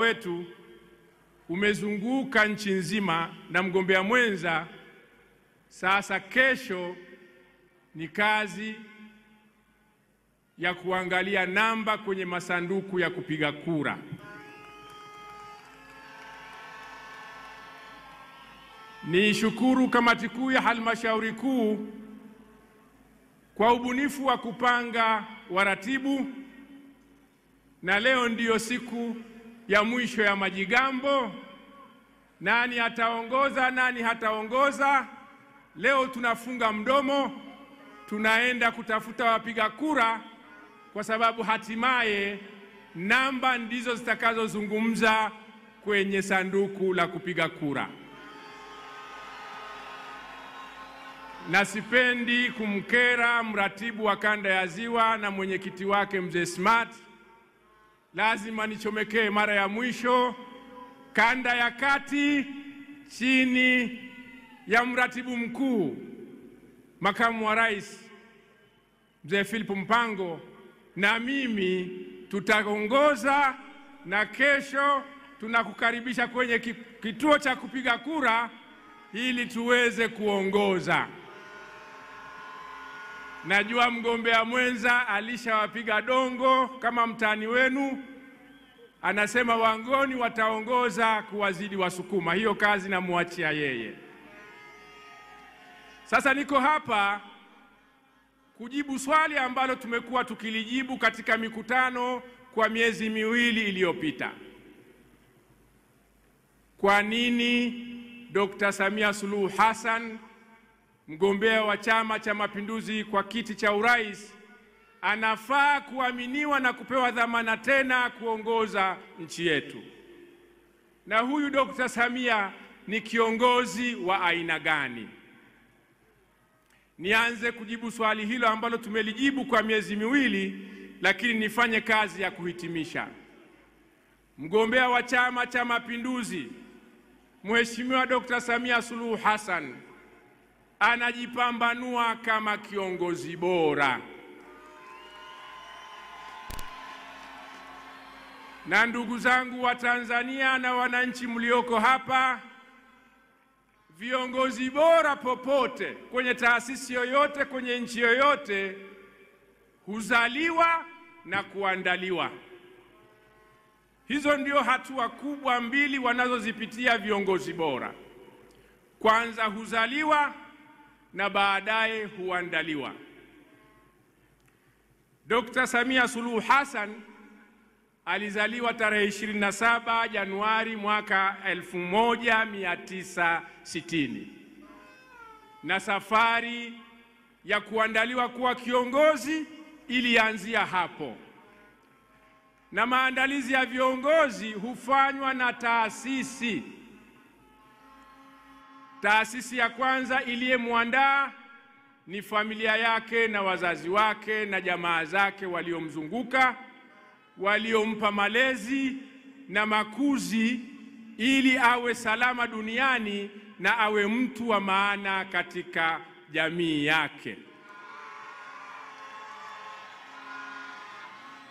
wetu umezunguka nchi nzima na mgombea mwenza. Sasa kesho ni kazi ya kuangalia namba kwenye masanduku ya kupiga kura. Ni shukuru kamati kuu ya halmashauri kuu kwa ubunifu wa kupanga waratibu, na leo ndiyo siku ya mwisho ya majigambo. Nani ataongoza, nani hataongoza? Leo tunafunga mdomo, tunaenda kutafuta wapiga kura, kwa sababu hatimaye namba ndizo zitakazozungumza kwenye sanduku la kupiga kura. Na sipendi kumkera mratibu wa kanda ya Ziwa na mwenyekiti wake Mzee Smart. Lazima nichomekee mara ya mwisho. Kanda ya Kati chini ya mratibu mkuu Makamu wa Rais Mzee Philip Mpango na mimi tutaongoza, na kesho tunakukaribisha kwenye kituo cha kupiga kura ili tuweze kuongoza. Najua mgombea mwenza alishawapiga dongo kama mtani wenu, anasema Wangoni wataongoza kuwazidi Wasukuma. Hiyo kazi namuachia yeye. Sasa niko hapa kujibu swali ambalo tumekuwa tukilijibu katika mikutano kwa miezi miwili iliyopita. Kwa nini Dr. Samia Suluhu Hassan, mgombea wa Chama cha Mapinduzi kwa kiti cha urais, anafaa kuaminiwa na kupewa dhamana tena kuongoza nchi yetu? Na huyu Dr. Samia ni kiongozi wa aina gani? Nianze kujibu swali hilo ambalo tumelijibu kwa miezi miwili, lakini nifanye kazi ya kuhitimisha. Mgombea wa Chama cha Mapinduzi Mheshimiwa Dr. Samia Suluhu Hassan anajipambanua kama kiongozi bora. Na ndugu zangu wa Tanzania na wananchi mlioko hapa, viongozi bora popote kwenye taasisi yoyote, kwenye nchi yoyote, huzaliwa na kuandaliwa. Hizo ndio hatua kubwa mbili wanazozipitia viongozi bora. Kwanza huzaliwa na baadaye huandaliwa. Dr. Samia Suluhu Hassan alizaliwa tarehe 27 Januari mwaka 1960. Na safari ya kuandaliwa kuwa kiongozi ilianzia hapo. Na maandalizi ya viongozi hufanywa na taasisi. Taasisi ya kwanza iliyemwandaa ni familia yake na wazazi wake na jamaa zake waliomzunguka, waliompa malezi na makuzi ili awe salama duniani na awe mtu wa maana katika jamii yake.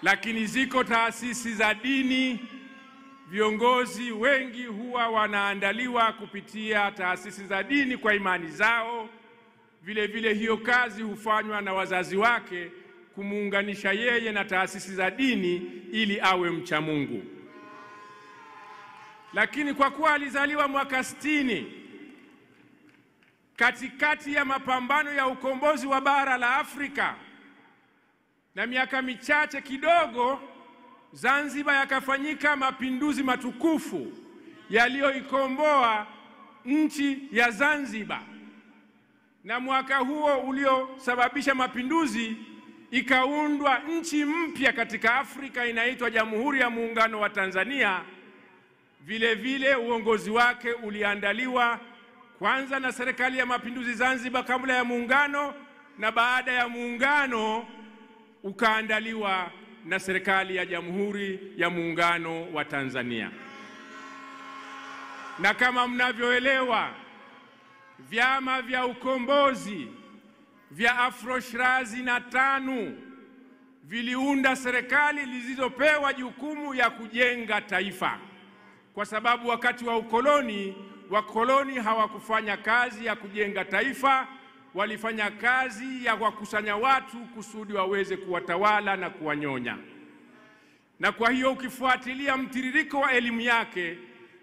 Lakini ziko taasisi za dini, viongozi wengi huwa wanaandaliwa kupitia taasisi za dini kwa imani zao. Vile vile hiyo kazi hufanywa na wazazi wake kumuunganisha yeye na taasisi za dini ili awe mcha Mungu. Lakini kwa kuwa alizaliwa mwaka 60 katikati ya mapambano ya ukombozi wa bara la Afrika, na miaka michache kidogo Zanzibar yakafanyika mapinduzi matukufu yaliyoikomboa nchi ya Zanzibar. Na mwaka huo uliosababisha mapinduzi ikaundwa nchi mpya katika Afrika inaitwa Jamhuri ya Muungano wa Tanzania. Vile vile uongozi wake uliandaliwa kwanza na Serikali ya Mapinduzi Zanzibar kabla ya muungano, na baada ya muungano ukaandaliwa na Serikali ya Jamhuri ya Muungano wa Tanzania. Na kama mnavyoelewa, vyama vya ukombozi vya Afro-Shirazi na TANU viliunda serikali zilizopewa jukumu ya kujenga taifa. kwa sababu wakati wa ukoloni, wakoloni hawakufanya kazi ya kujenga taifa, walifanya kazi ya kuwakusanya watu kusudi waweze kuwatawala na kuwanyonya. Na kwa hiyo ukifuatilia mtiririko wa elimu yake,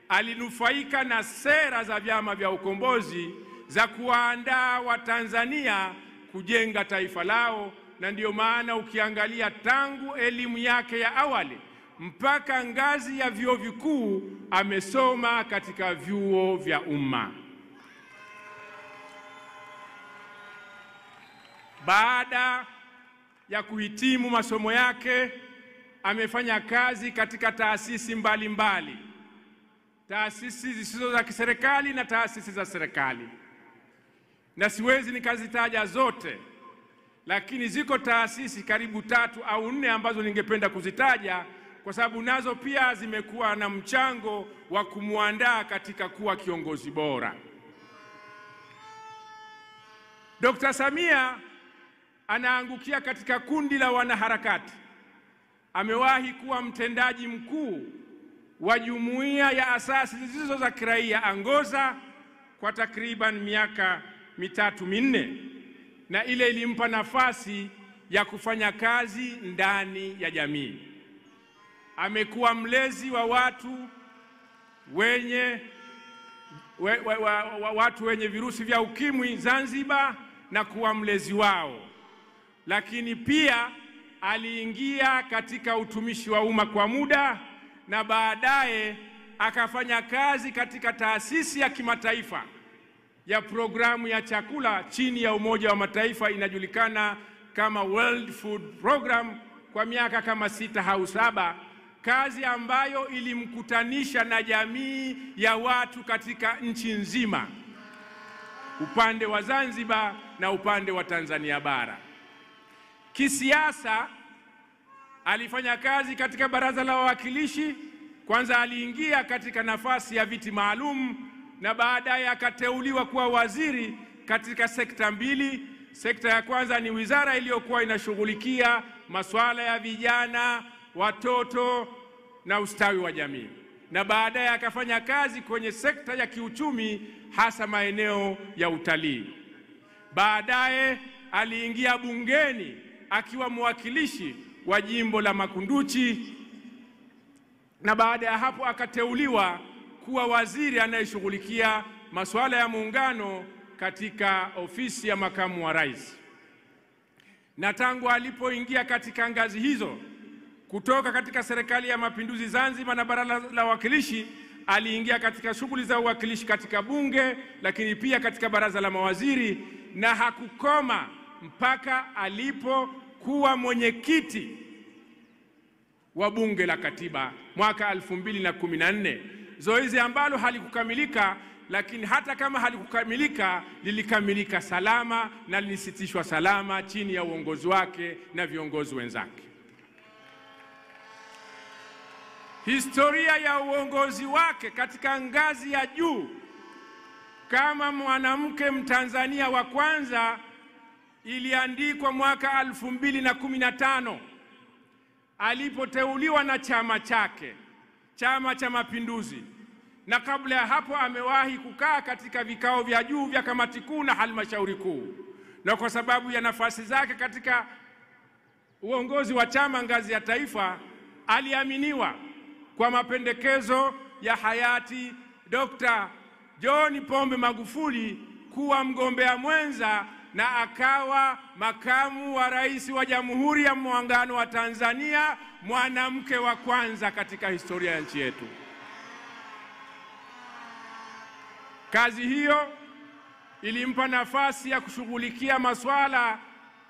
alinufaika na sera za vyama vya ukombozi za kuwaandaa Watanzania kujenga taifa lao, na ndiyo maana ukiangalia tangu elimu yake ya awali mpaka ngazi ya vyuo vikuu amesoma katika vyuo vya umma. Baada ya kuhitimu masomo yake, amefanya kazi katika taasisi mbalimbali, taasisi zisizo za kiserikali na taasisi za serikali, na siwezi nikazitaja zote, lakini ziko taasisi karibu 3 au 4 ambazo ningependa kuzitaja kwa sababu nazo pia zimekuwa na mchango wa kumuandaa katika kuwa kiongozi bora. Dr. Samia anaangukia katika kundi la wanaharakati. Amewahi kuwa mtendaji mkuu wa jumuiya ya asasi zisizo za kiraia Angoza kwa takriban miaka 3-4, na ile ilimpa nafasi ya kufanya kazi ndani ya jamii. Amekuwa mlezi wa watu wenye virusi vya ukimwi Zanzibar na kuwa mlezi wao, lakini pia aliingia katika utumishi wa umma kwa muda na baadaye akafanya kazi katika taasisi ya kimataifa ya programu ya chakula chini ya Umoja wa Mataifa inajulikana kama World Food Program kwa miaka kama 6 au 7, kazi ambayo ilimkutanisha na jamii ya watu katika nchi nzima, upande wa Zanzibar na upande wa Tanzania bara. Kisiasa alifanya kazi katika Baraza la Wawakilishi. Kwanza aliingia katika nafasi ya viti maalum na baadaye akateuliwa kuwa waziri katika sekta 2. Sekta ya kwanza ni wizara iliyokuwa inashughulikia masuala ya vijana, watoto na ustawi wa jamii, na baadaye akafanya kazi kwenye sekta ya kiuchumi, hasa maeneo ya utalii. Baadaye aliingia bungeni akiwa mwakilishi wa jimbo la Makunduchi, na baada ya hapo akateuliwa kuwa waziri anayeshughulikia masuala ya muungano katika ofisi ya makamu wa rais. Na tangu alipoingia katika ngazi hizo, kutoka katika serikali ya mapinduzi Zanzibar na Baraza la Wawakilishi, aliingia katika shughuli za uwakilishi katika bunge, lakini pia katika baraza la mawaziri, na hakukoma mpaka alipokuwa mwenyekiti wa bunge la katiba mwaka 2014, zoezi ambalo halikukamilika, lakini hata kama halikukamilika lilikamilika salama na lilisitishwa salama chini ya uongozi wake na viongozi wenzake. Historia ya uongozi wake katika ngazi ya juu kama mwanamke Mtanzania wa kwanza iliandikwa mwaka 2015 alipoteuliwa na chama chake, Chama cha Mapinduzi, na kabla ya hapo amewahi kukaa katika vikao vya juu vya kamati kuu na halmashauri kuu, na kwa sababu ya nafasi zake katika uongozi wa chama ngazi ya taifa aliaminiwa kwa mapendekezo ya hayati Dr. John Pombe Magufuli kuwa mgombea mwenza, na akawa makamu wa rais wa Jamhuri ya Muungano wa Tanzania, mwanamke wa kwanza katika historia ya nchi yetu. Kazi hiyo ilimpa nafasi ya kushughulikia masuala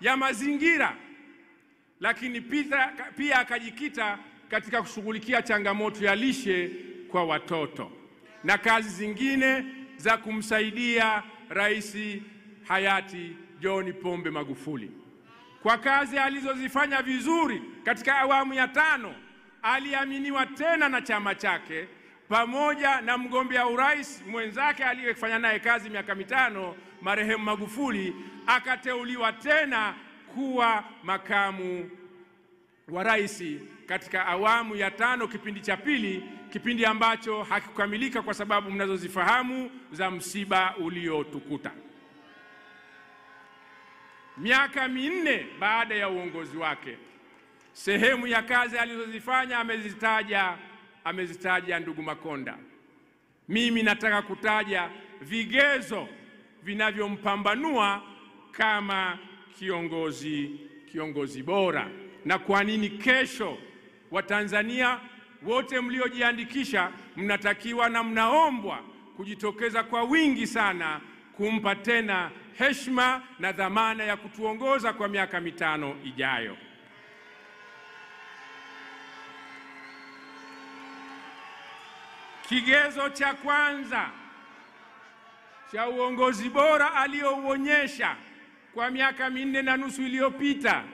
ya mazingira, lakini pia akajikita katika kushughulikia changamoto ya lishe kwa watoto na kazi zingine za kumsaidia rais hayati John Pombe Magufuli. Kwa kazi alizozifanya vizuri katika awamu ya 5, aliaminiwa tena na chama chake pamoja na mgombea urais mwenzake aliyefanya naye kazi miaka 5, marehemu Magufuli, akateuliwa tena kuwa makamu wa rais katika awamu ya 5, kipindi cha pili kipindi ambacho hakikukamilika kwa sababu mnazozifahamu za msiba uliotukuta. Miaka 4 baada ya uongozi wake, sehemu ya kazi alizozifanya amezitaja ndugu Makonda. Mimi nataka kutaja vigezo vinavyompambanua kama kiongozi bora, na kwa nini kesho Watanzania wote mliojiandikisha mnatakiwa na mnaombwa kujitokeza kwa wingi sana kumpa tena heshima na dhamana ya kutuongoza kwa miaka 5 ijayo. Kigezo cha kwanza cha uongozi bora aliouonyesha kwa miaka 4.5 iliyopita,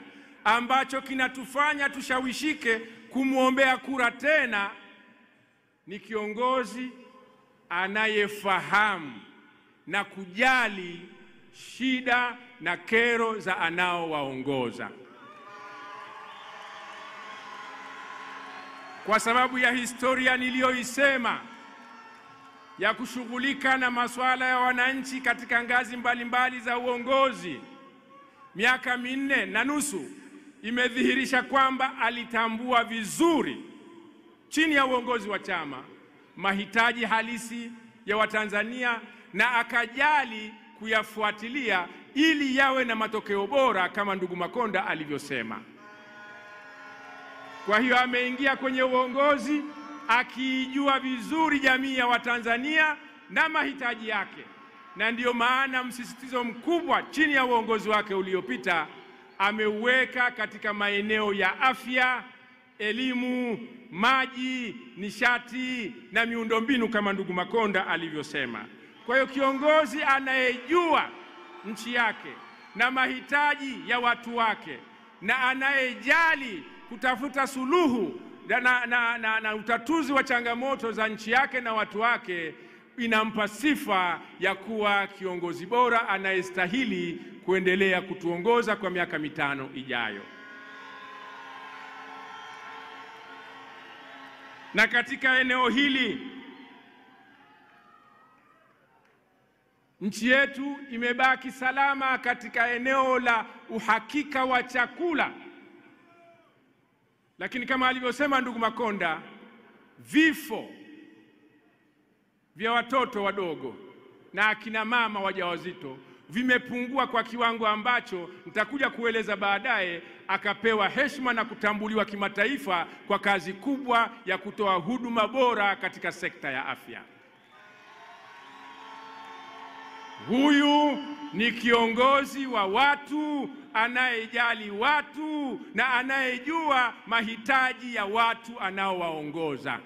ambacho kinatufanya tushawishike kumwombea kura tena, ni kiongozi anayefahamu na kujali shida na kero za anaowaongoza. Kwa sababu ya historia niliyoisema ya kushughulika na masuala ya wananchi katika ngazi mbalimbali za uongozi, miaka 4.5 imedhihirisha kwamba alitambua vizuri chini ya uongozi wa chama mahitaji halisi ya Watanzania na akajali kuyafuatilia ili yawe na matokeo bora kama ndugu Makonda alivyosema. Kwa hiyo ameingia kwenye uongozi akijua vizuri jamii ya Watanzania na mahitaji yake, na ndiyo maana msisitizo mkubwa chini ya uongozi wake uliopita ameuweka katika maeneo ya afya, elimu, maji, nishati na miundombinu kama ndugu Makonda alivyosema. Kwa hiyo kiongozi anayejua nchi yake na mahitaji ya watu wake na anayejali kutafuta suluhu na utatuzi wa changamoto za nchi yake na watu wake, inampa sifa ya kuwa kiongozi bora anayestahili kuendelea kutuongoza kwa miaka 5 ijayo. Na katika eneo hili nchi yetu imebaki salama katika eneo la uhakika wa chakula. Lakini kama alivyosema ndugu Makonda, vifo vya watoto wadogo na akina mama wajawazito vimepungua kwa kiwango ambacho nitakuja kueleza baadaye, akapewa heshima na kutambuliwa kimataifa kwa kazi kubwa ya kutoa huduma bora katika sekta ya afya. Huyu ni kiongozi wa watu, anayejali watu na anayejua mahitaji ya watu anaowaongoza.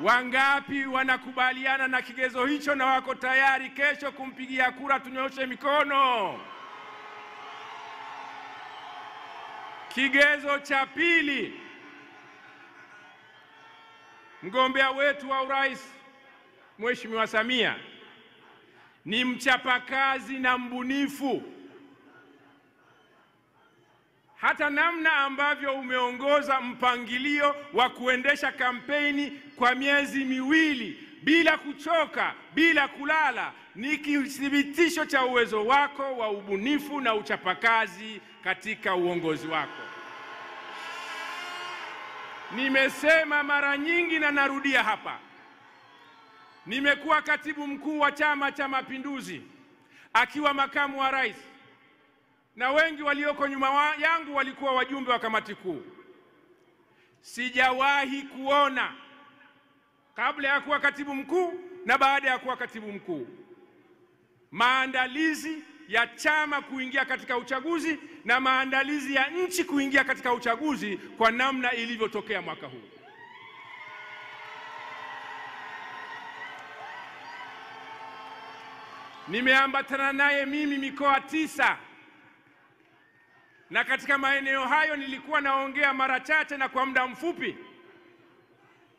Wangapi wanakubaliana na kigezo hicho na wako tayari kesho kumpigia kura? Tunyoshe mikono. Kigezo cha pili, mgombea wetu wa urais Mheshimiwa Samia ni mchapakazi na mbunifu. Hata namna ambavyo umeongoza mpangilio wa kuendesha kampeni kwa miezi 2 bila kuchoka, bila kulala, ni kithibitisho cha uwezo wako wa ubunifu na uchapakazi katika uongozi wako. Nimesema mara nyingi na narudia hapa, nimekuwa katibu mkuu wa Chama cha Mapinduzi akiwa makamu wa rais, na wengi walioko nyuma yangu walikuwa wajumbe wa kamati kuu. Sijawahi kuona kabla ya kuwa katibu mkuu na baada ya kuwa katibu mkuu maandalizi ya chama kuingia katika uchaguzi na maandalizi ya nchi kuingia katika uchaguzi kwa namna ilivyotokea mwaka huu. Nimeambatana naye mimi mikoa 9, na katika maeneo hayo nilikuwa naongea mara chache na kwa muda mfupi,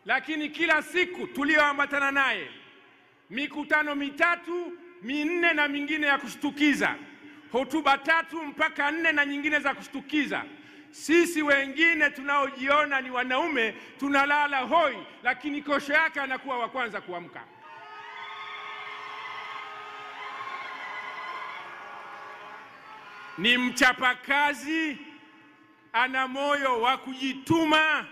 lakini kila siku tulioambatana naye mikutano 3, 4 na mingine ya kushtukiza, hotuba 3 mpaka 4 na nyingine za kushtukiza. Sisi wengine tunaojiona ni wanaume tunalala hoi, lakini kesho yake anakuwa wa kwanza kuamka. Ni mchapakazi, ana moyo wa kujituma,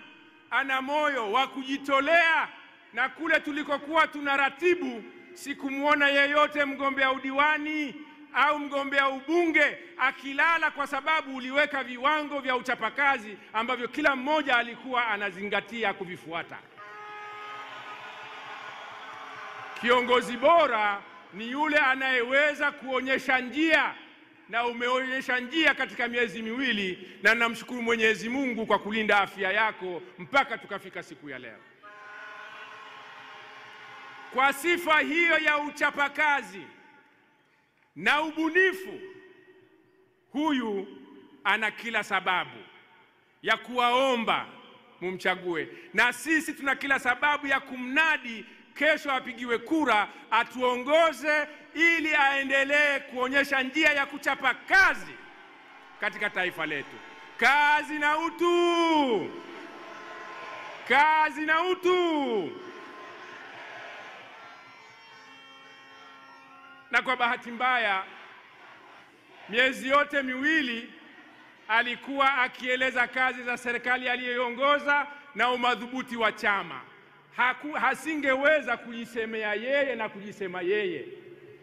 ana moyo wa kujitolea, na kule tulikokuwa tunaratibu sikumuona yeyote mgombea udiwani au mgombea ubunge akilala kwa sababu uliweka viwango vya uchapakazi ambavyo kila mmoja alikuwa anazingatia kuvifuata. Kiongozi bora ni yule anayeweza kuonyesha njia, na umeonyesha njia katika miezi miwili, na namshukuru Mwenyezi Mungu kwa kulinda afya yako mpaka tukafika siku ya leo. Kwa sifa hiyo ya uchapakazi na ubunifu, huyu ana kila sababu ya kuwaomba mumchague, na sisi tuna kila sababu ya kumnadi kesho apigiwe kura atuongoze ili aendelee kuonyesha njia ya kuchapa kazi katika taifa letu. Kazi na utu! Kazi na utu! Na kwa bahati mbaya, miezi yote miwili alikuwa akieleza kazi za serikali aliyoiongoza na umadhubuti wa chama. Hasingeweza kujisemea yeye na kujisema yeye.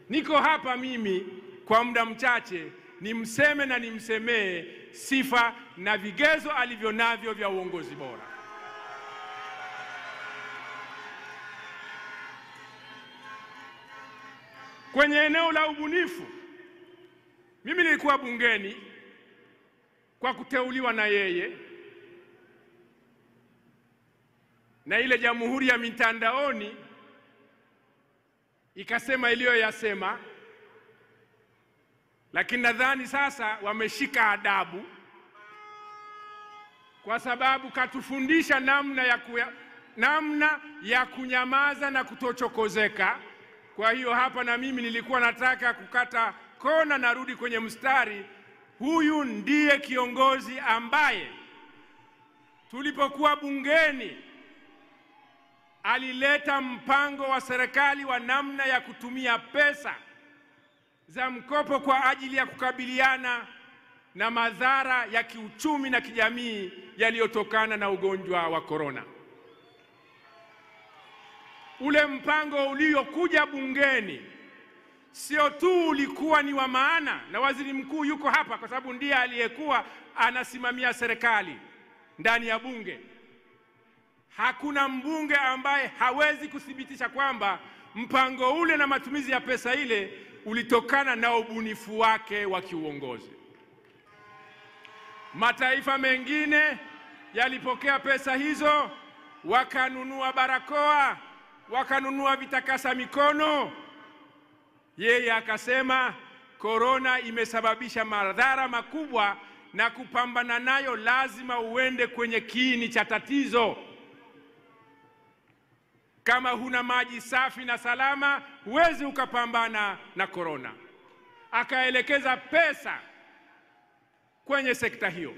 Niko hapa mimi kwa muda mchache nimseme na nimsemee sifa na vigezo alivyo navyo vya uongozi bora. Kwenye eneo la ubunifu, mimi nilikuwa bungeni kwa kuteuliwa na yeye, na ile jamhuri ya mitandaoni ikasema iliyoyasema, lakini nadhani sasa wameshika adabu, kwa sababu katufundisha namna ya kunyamaza na kutochokozeka. Kwa hiyo hapa na mimi nilikuwa nataka kukata kona, narudi kwenye mstari. Huyu ndiye kiongozi ambaye tulipokuwa bungeni alileta mpango wa serikali wa namna ya kutumia pesa za mkopo kwa ajili ya kukabiliana na madhara ya kiuchumi na kijamii yaliyotokana na ugonjwa wa korona. Ule mpango uliokuja bungeni sio tu ulikuwa ni wa maana, na waziri mkuu yuko hapa kwa sababu ndiye aliyekuwa anasimamia serikali ndani ya bunge. Hakuna mbunge ambaye hawezi kuthibitisha kwamba mpango ule na matumizi ya pesa ile ulitokana na ubunifu wake wa kiuongozi. Mataifa mengine yalipokea pesa hizo, wakanunua barakoa, wakanunua vitakasa mikono. Yeye akasema korona imesababisha madhara makubwa, na kupambana nayo lazima uende kwenye kiini cha tatizo. Kama huna maji safi na salama, huwezi ukapambana na korona. Akaelekeza pesa kwenye sekta hiyo,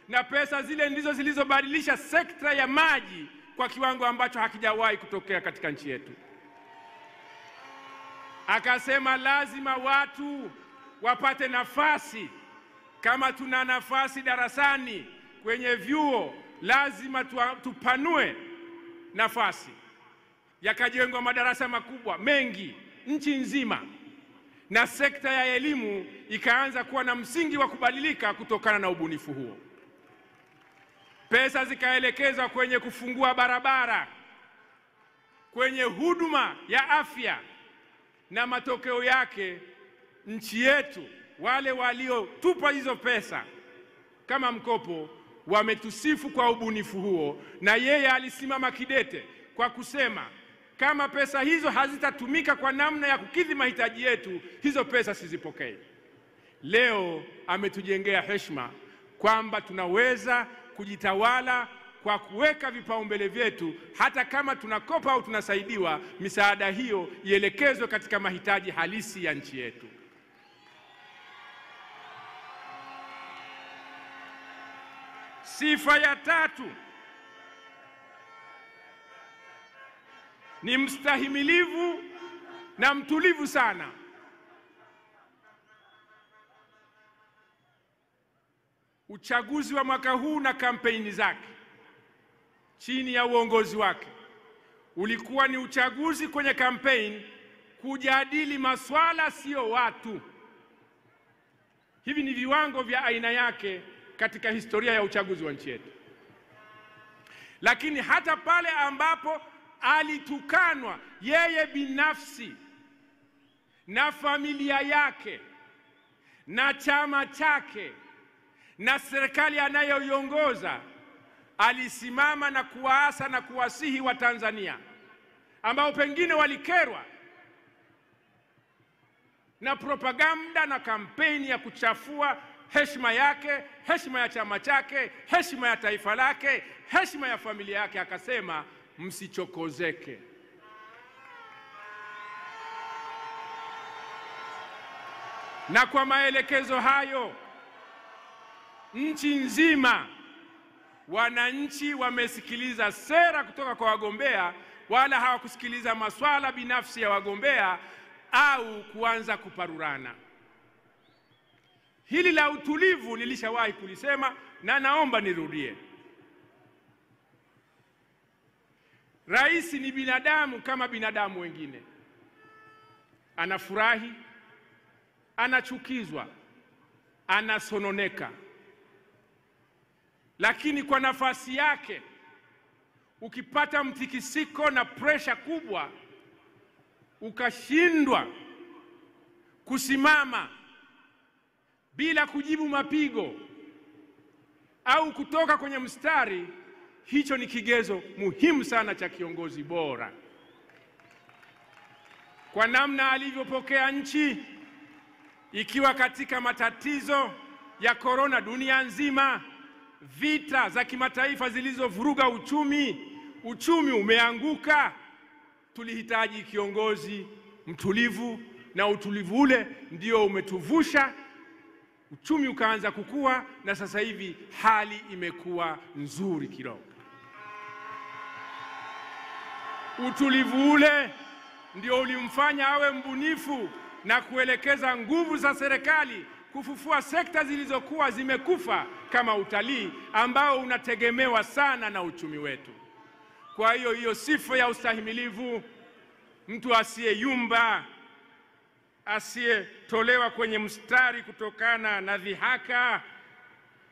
na pesa zile ndizo zilizobadilisha sekta ya maji kwa kiwango ambacho hakijawahi kutokea katika nchi yetu. Akasema lazima watu wapate nafasi. Kama tuna nafasi darasani, kwenye vyuo, lazima tupanue nafasi. Yakajengwa madarasa makubwa mengi nchi nzima, na sekta ya elimu ikaanza kuwa na msingi wa kubadilika kutokana na ubunifu huo. Pesa zikaelekezwa kwenye kufungua barabara, kwenye huduma ya afya, na matokeo yake nchi yetu, wale waliotupa hizo pesa kama mkopo, wametusifu kwa ubunifu huo. Na yeye alisimama kidete kwa kusema kama pesa hizo hazitatumika kwa namna ya kukidhi mahitaji yetu, hizo pesa sizipokee. Leo ametujengea heshima kwamba tunaweza kujitawala kwa kuweka vipaumbele vyetu. Hata kama tunakopa au tunasaidiwa, misaada hiyo ielekezwe katika mahitaji halisi ya nchi yetu. Sifa ya tatu ni mstahimilivu na mtulivu sana. Uchaguzi wa mwaka huu na kampeni zake chini ya uongozi wake ulikuwa ni uchaguzi kwenye kampeni kujadili masuala, sio watu. Hivi ni viwango vya aina yake katika historia ya uchaguzi wa nchi yetu. Lakini hata pale ambapo alitukanwa yeye binafsi na familia yake na chama chake na serikali anayoiongoza, alisimama na kuwaasa na kuwasihi wa Tanzania ambao pengine walikerwa na propaganda na kampeni ya kuchafua heshima yake, heshima ya chama chake, heshima ya taifa lake, heshima ya familia yake. Akasema, msichokozeke. Na kwa maelekezo hayo, nchi nzima wananchi wamesikiliza sera kutoka kwa wagombea, wala hawakusikiliza masuala binafsi ya wagombea au kuanza kuparurana. Hili la utulivu nilishawahi kulisema na naomba nirudie. Rais ni binadamu kama binadamu wengine. Anafurahi, anachukizwa, anasononeka. Lakini kwa nafasi yake, ukipata mtikisiko na presha kubwa, ukashindwa kusimama bila kujibu mapigo au kutoka kwenye mstari, hicho ni kigezo muhimu sana cha kiongozi bora. Kwa namna alivyopokea nchi ikiwa katika matatizo ya korona dunia nzima, vita za kimataifa zilizovuruga uchumi umeanguka, tulihitaji kiongozi mtulivu, na utulivu ule ndio umetuvusha. Uchumi ukaanza kukua na sasa hivi hali imekuwa nzuri kidogo. Utulivu ule ndio ulimfanya awe mbunifu na kuelekeza nguvu za serikali kufufua sekta zilizokuwa zimekufa kama utalii ambao unategemewa sana na uchumi wetu. Kwa hiyo sifa ya ustahimilivu, mtu asiyeyumba, asiyetolewa kwenye mstari kutokana na dhihaka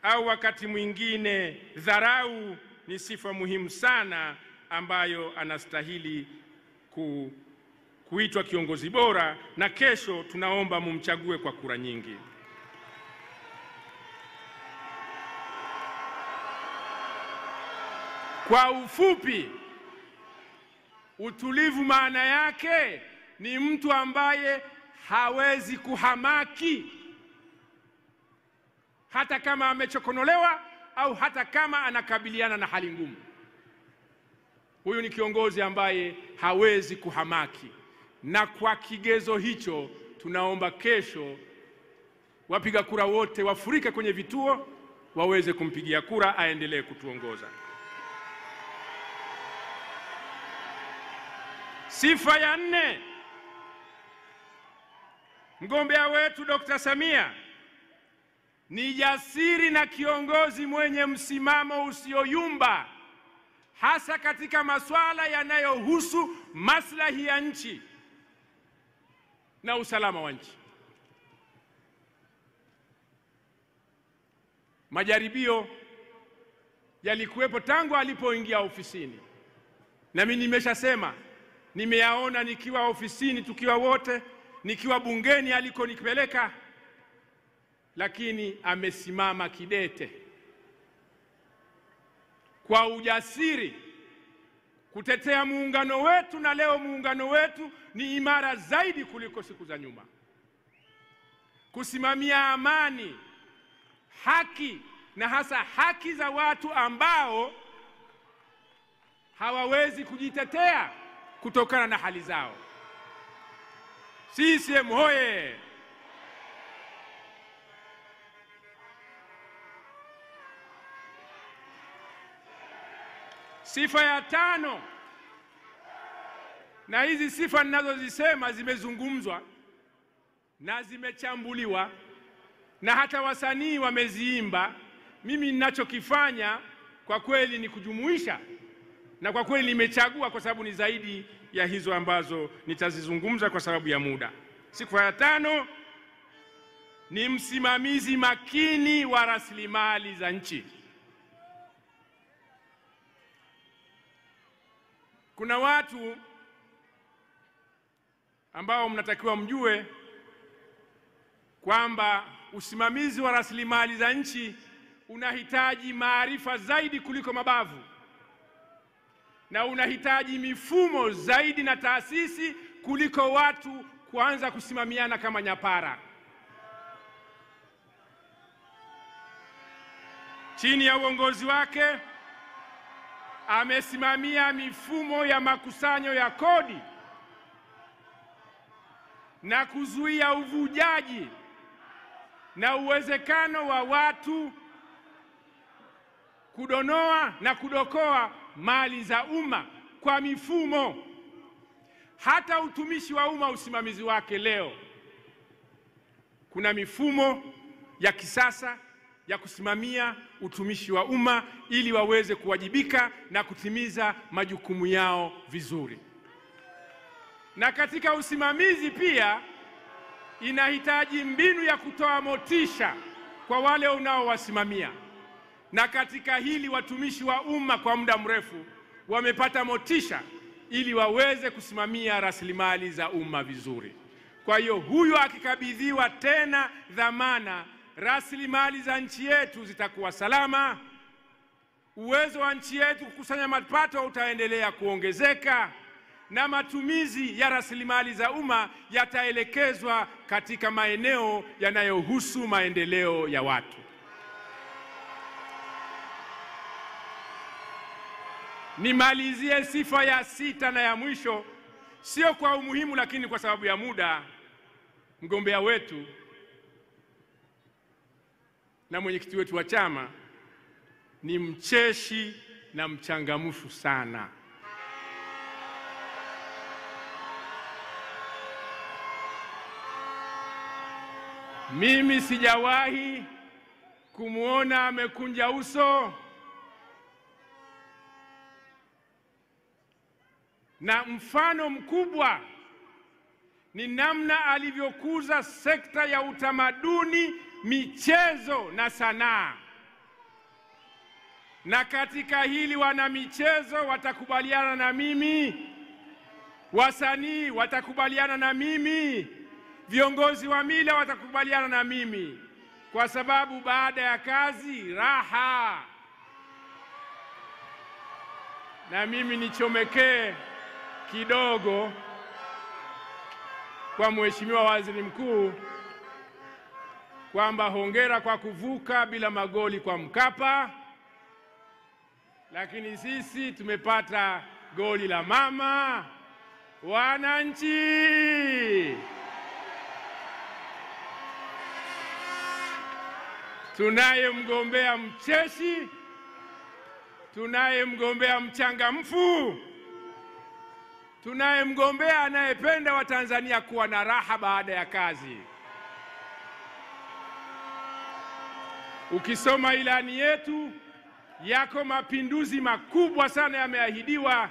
au wakati mwingine dharau, ni sifa muhimu sana ambayo anastahili kuitwa kiongozi bora, na kesho tunaomba mumchague kwa kura nyingi. Kwa ufupi, utulivu maana yake ni mtu ambaye hawezi kuhamaki hata kama amechokonolewa au hata kama anakabiliana na hali ngumu. Huyu ni kiongozi ambaye hawezi kuhamaki, na kwa kigezo hicho tunaomba kesho wapiga kura wote wafurike kwenye vituo waweze kumpigia kura aendelee kutuongoza. Sifa ya 4, mgombea wetu Dr. Samia ni jasiri na kiongozi mwenye msimamo usioyumba, hasa katika masuala yanayohusu maslahi ya nchi na usalama wa nchi. Majaribio yalikuwepo tangu alipoingia ofisini, na mimi nimeshasema, nimeyaona nikiwa ofisini, tukiwa wote, nikiwa bungeni alikonipeleka, lakini amesimama kidete kwa ujasiri kutetea muungano wetu, na leo muungano wetu ni imara zaidi kuliko siku za nyuma. Kusimamia amani, haki, na hasa haki za watu ambao hawawezi kujitetea kutokana na hali zao. CCM hoye! Sifa ya tano, na hizi sifa ninazozisema zimezungumzwa na zimechambuliwa na hata wasanii wameziimba. Mimi ninachokifanya kwa kweli ni kujumuisha, na kwa kweli nimechagua kwa sababu ni zaidi ya hizo ambazo nitazizungumza kwa sababu ya muda. Sifa ya tano ni msimamizi makini wa rasilimali za nchi. Kuna watu ambao mnatakiwa mjue kwamba usimamizi wa rasilimali za nchi unahitaji maarifa zaidi kuliko mabavu, na unahitaji mifumo zaidi na taasisi kuliko watu kuanza kusimamiana kama nyapara. Chini ya uongozi wake amesimamia mifumo ya makusanyo ya kodi na kuzuia uvujaji na uwezekano wa watu kudonoa na kudokoa mali za umma kwa mifumo. Hata utumishi wa umma, usimamizi wake leo, kuna mifumo ya kisasa ya kusimamia utumishi wa umma ili waweze kuwajibika na kutimiza majukumu yao vizuri. Na katika usimamizi pia inahitaji mbinu ya kutoa motisha kwa wale unaowasimamia. Na katika hili watumishi wa umma kwa muda mrefu wamepata motisha ili waweze kusimamia rasilimali za umma vizuri. Kwa hiyo huyu akikabidhiwa tena dhamana, rasilimali za nchi yetu zitakuwa salama, uwezo wa nchi yetu kukusanya mapato utaendelea kuongezeka, na matumizi ya rasilimali za umma yataelekezwa katika maeneo yanayohusu maendeleo ya watu. Nimalizie sifa ya sita na ya mwisho, sio kwa umuhimu lakini kwa sababu ya muda. Mgombea wetu na mwenyekiti wetu wa chama ni mcheshi na mchangamfu sana. Mimi sijawahi kumuona amekunja uso, na mfano mkubwa ni namna alivyokuza sekta ya utamaduni, michezo na sanaa. Na katika hili wana michezo watakubaliana na mimi, wasanii watakubaliana na mimi, viongozi wa mila watakubaliana na mimi, kwa sababu baada ya kazi raha. Na mimi nichomekee kidogo kwa Mheshimiwa Waziri Mkuu kwamba hongera kwa kuvuka bila magoli kwa Mkapa, lakini sisi tumepata goli la mama wananchi. Tunaye mgombea mcheshi, tunaye mgombea mchangamfu, tunaye mgombea anayependa Watanzania kuwa na raha baada ya kazi. Ukisoma ilani yetu, yako mapinduzi makubwa sana yameahidiwa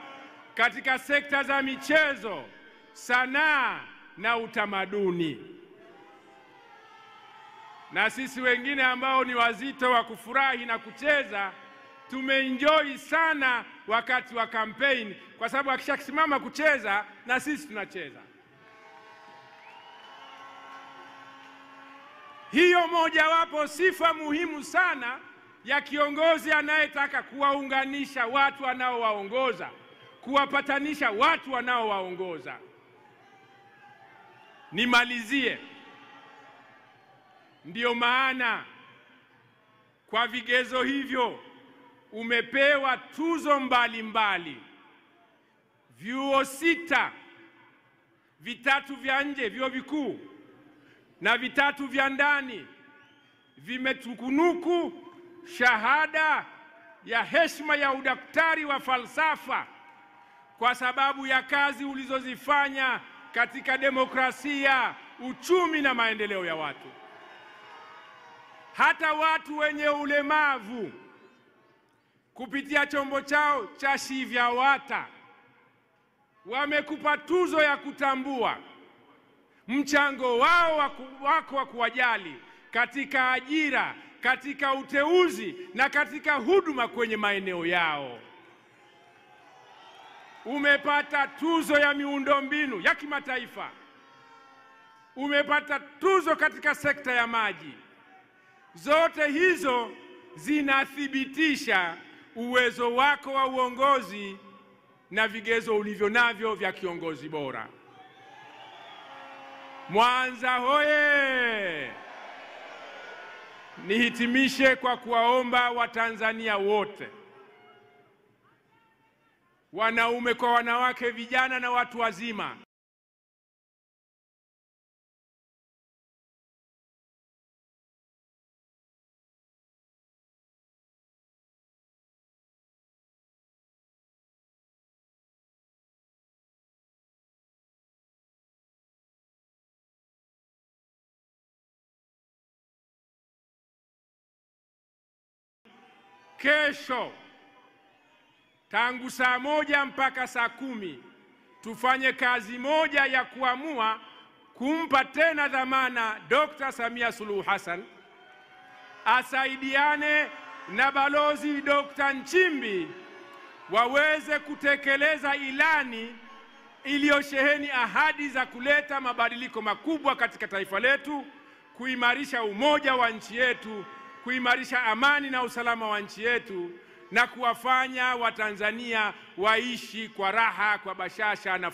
katika sekta za michezo, sanaa na utamaduni. Na sisi wengine ambao ni wazito wa kufurahi na kucheza tumeenjoy sana wakati wa kampeni, kwa sababu akishasimama kucheza na sisi tunacheza. Hiyo mojawapo sifa muhimu sana ya kiongozi anayetaka kuwaunganisha watu wanaowaongoza, kuwapatanisha watu wanaowaongoza. Nimalizie. Ndiyo maana kwa vigezo hivyo umepewa tuzo mbalimbali. Vyuo 6, 3 vya nje, vyuo vikuu na 3 vya ndani vimetukunuku shahada ya heshima ya udaktari wa falsafa kwa sababu ya kazi ulizozifanya katika demokrasia, uchumi na maendeleo ya watu. Hata watu wenye ulemavu kupitia chombo chao cha SHIVYAWATA wamekupa tuzo ya kutambua mchango wao wako wa kuwajali katika ajira, katika uteuzi na katika huduma kwenye maeneo yao. Umepata tuzo ya miundombinu ya kimataifa. Umepata tuzo katika sekta ya maji. Zote hizo zinathibitisha uwezo wako wa uongozi na vigezo ulivyo navyo vya kiongozi bora. Mwanza hoye! Nihitimishe kwa kuwaomba Watanzania wote, wanaume kwa wanawake, vijana na watu wazima, kesho tangu saa 1 mpaka saa 10 tufanye kazi moja ya kuamua kumpa tena dhamana Dr. Samia Suluhu Hassan, asaidiane na Balozi Dr. Nchimbi waweze kutekeleza ilani iliyosheheni ahadi za kuleta mabadiliko makubwa katika taifa letu, kuimarisha umoja wa nchi yetu, kuimarisha amani na usalama wa nchi yetu na kuwafanya Watanzania waishi kwa raha, kwa bashasha na